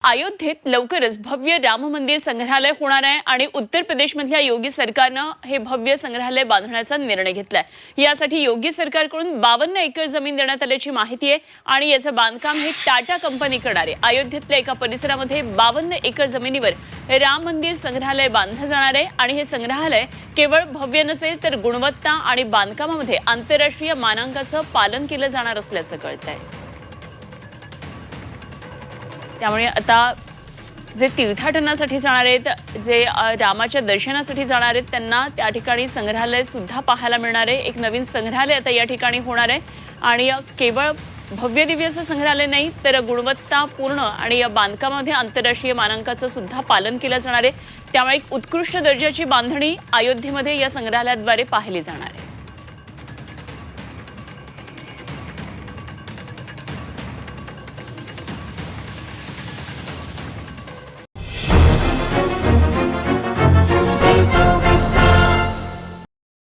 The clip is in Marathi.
अयोध्येत लवकरच भव्य राम मंदिर संग्रहालय होणार आहे आणि उत्तर प्रदेशमधल्या योगी सरकारनं हे भव्य संग्रहालय बांधण्याचा निर्णय घेतलाय। यासाठी योगी सरकारकडून 52 एकर जमीन देण्यात आल्याची माहिती आहे आणि याचं बांधकाम हे टाटा कंपनी करणार आहे। अयोध्येतल्या एका परिसरामध्ये 52 एकर जमिनीवर राम मंदिर संग्रहालय बांधलं जाणार आहे आणि हे संग्रहालय केवळ भव्य नसेल तर गुणवत्ता आणि बांधकामामध्ये आंतरराष्ट्रीय मानकांचं पालन केलं जाणार असल्याचं कळतंय। त्यामुळे आता जे तीर्थाटनासाठी जाणार आहेत, जे रामाच्या दर्शनासाठी जाणार आहेत, त्यांना त्या ठिकाणी संग्रहालय सुद्धा पाहायला मिळणार आहे। एक नवीन संग्रहालय आता या ठिकाणी होणार आहे आणि केवळ भव्य दिव्य असं संग्रहालय नाही तर गुणवत्तापूर्ण आणि या बांधकामामध्ये आंतरराष्ट्रीय मानकांचं सुद्धा पालन केलं जाणार आहे। त्यामुळे एक उत्कृष्ट दर्जाची बांधणी अयोध्येमध्ये या संग्रहालयाद्वारे पाहिली जाणार आहे।